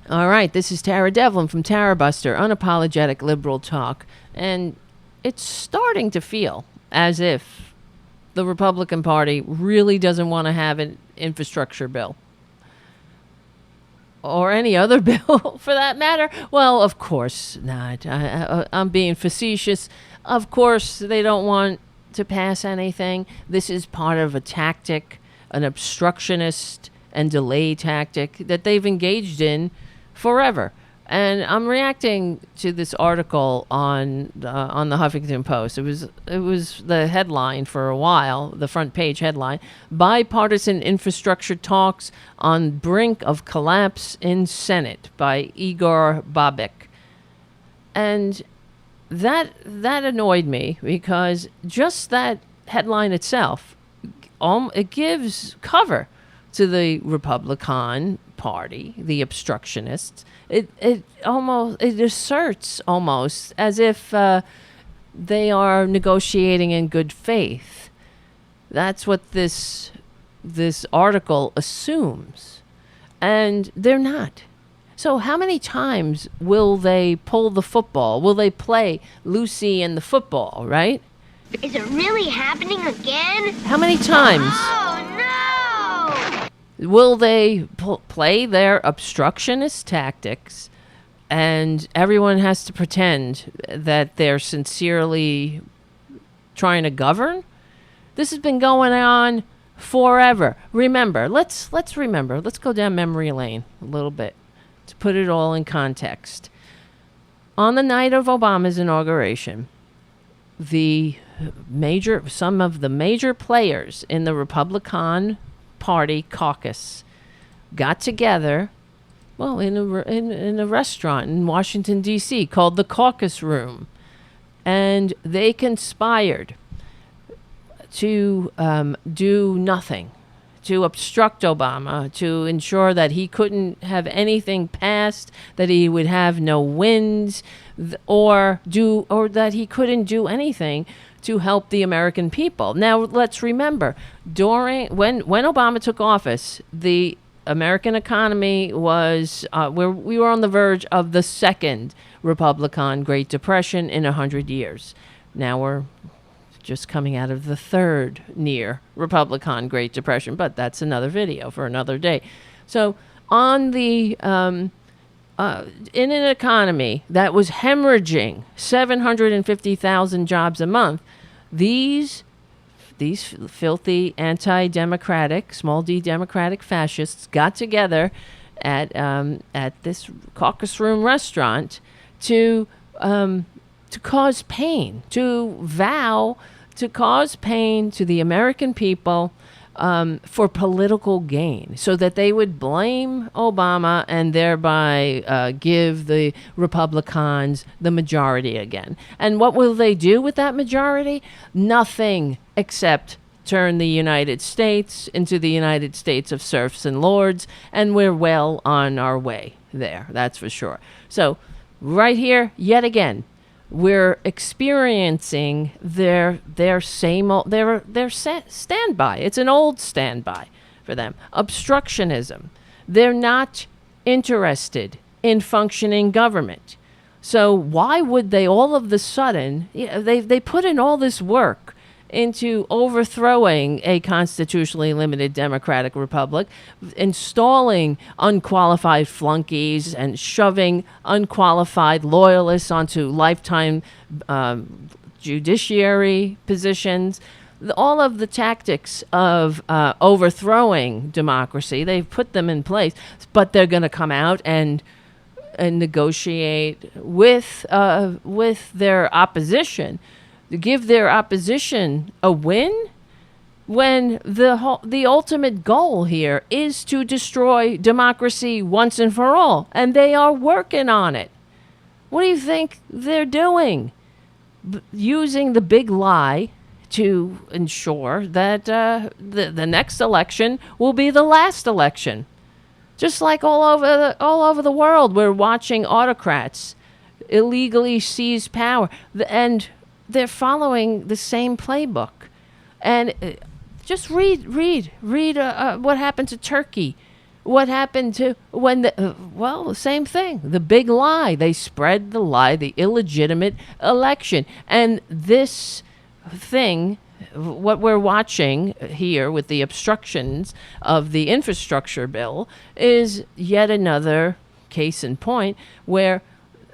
All right, this is Tara Devlin from Tarabuster, Unapologetic Liberal Talk. And it's starting to feel as if the Republican Party really doesn't want to have an infrastructure bill. Or any other bill, for that matter. Well, of course not. I'm being facetious. Of course, they don't want to pass anything. This is part of a tactic, an obstructionist and delay tactic that they've engaged in forever. And I'm reacting to this article on the Huffington Post. It was the headline for a while, the front page headline: Bipartisan Infrastructure Talks on Brink of Collapse in Senate by Igor Bobek. And that annoyed me because just that headline itself, it gives cover to the Republican Party, the obstructionists. It asserts almost as if they are negotiating in good faith. That's what this article assumes, and they're not. So how many times will they pull the football? Will they play Lucy and the football, right? Is it really happening again? How many times? Oh, no! Will they play their obstructionist tactics, and everyone has to pretend that they're sincerely trying to govern? This has been going on forever. Remember, let's remember. Let's go down memory lane a little bit to put it all in context. On the night of Obama's inauguration, some of the major players in the Republican Party caucus got together, well, in a restaurant in Washington, D.C. called the Caucus Room, and they conspired to do nothing, to obstruct Obama, to ensure that he couldn't have anything passed, that he would have no wins, or that he couldn't do anything to help the American people. Now, let's remember, when Obama took office, the American economy was we were on the verge of the second Republican Great Depression in 100 years. Now we're just coming out of the third near Republican Great Depression, but that's another video for another day. So on the in an economy that was hemorrhaging 750,000 jobs a month, these filthy anti-democratic, small d democratic fascists got together at this Caucus Room restaurant to cause pain, to vow to cause pain to the American people for political gain, so that they would blame Obama and thereby give the Republicans the majority again. And what will they do with that majority? Nothing except turn the United States into the United States of serfs and lords, and we're well on our way there, that's for sure. So right here, yet again, we're experiencing their standby. It's an old standby for them. Obstructionism. They're not interested in functioning government. So why would they all of a sudden, they put in all this work into overthrowing a constitutionally limited democratic republic, installing unqualified flunkies and shoving unqualified loyalists onto lifetime judiciary positions. All of the tactics of overthrowing democracy, they've put them in place, but they're going to come out and negotiate with their opposition, to give their opposition a win, when the ultimate goal here is to destroy democracy once and for all, and they are working on it. What do you think they're doing? Using the big lie to ensure that the next election will be the last election. Just like all over the world, we're watching autocrats illegally seize power, and they're following the same playbook. And just read what happened to Turkey What happened to when the same thing, the big lie. They spread the lie, the illegitimate election. And this thing, what we're watching here with the obstructions of the infrastructure bill, is yet another case in point where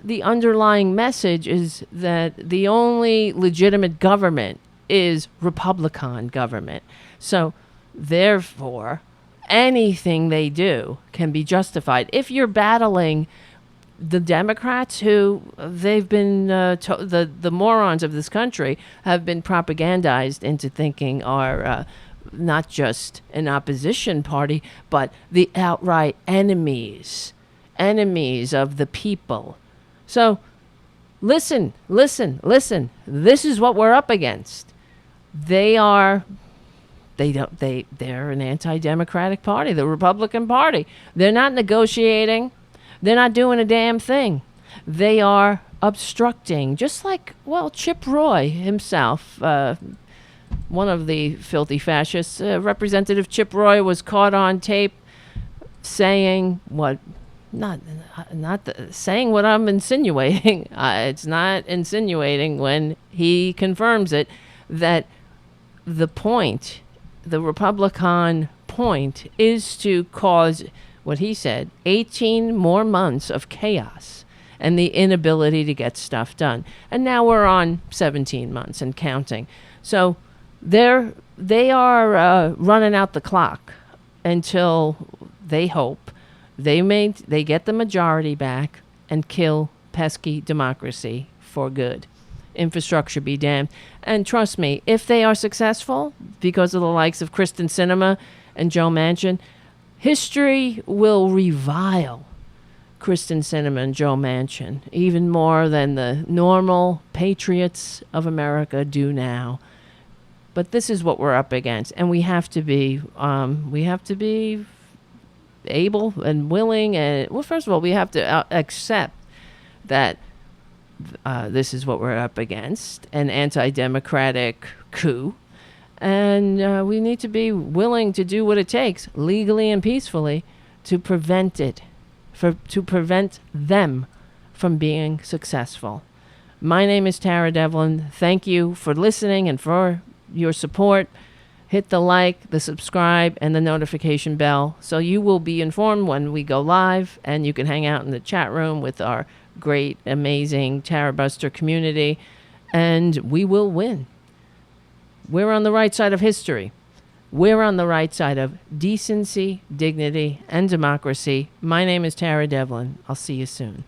the underlying message is that the only legitimate government is Republican government. So therefore, anything they do can be justified. If you're battling the Democrats, who they've been the morons of this country have been propagandized into thinking are not just an opposition party, but the outright enemies of the people. So listen. This is what we're up against. They're an anti-democratic party, the Republican Party. They're not negotiating. They're not doing a damn thing. They are obstructing, just like, Chip Roy himself, one of the filthy fascists, Representative Chip Roy, was caught on tape saying what, saying what I'm insinuating. It's not insinuating when he confirms it, that the Republican point is to cause, what he said, 18 more months of chaos and the inability to get stuff done. And now we're on 17 months and counting. So they are running out the clock until they hope they get the majority back and kill pesky democracy for good. Infrastructure be damned. And trust me, if they are successful, because of the likes of Kristen Sinema and Joe Manchin, history will revile Kristen Sinema and Joe Manchin even more than the normal patriots of America do now. But this is what we're up against, and we have to be able and willing, and first of all, we have to accept that this is what we're up against, an anti-democratic coup. And we need to be willing to do what it takes, legally and peacefully, to prevent it, to prevent them from being successful. My name is Tara Devlin. Thank you for listening and for your support. Hit the like, the subscribe, and the notification bell so you will be informed when we go live, and you can hang out in the chat room with our great, amazing Tarabuster community, and we will win. We're on the right side of history. We're on the right side of decency, dignity, and democracy. My name is Tara Devlin. I'll see you soon.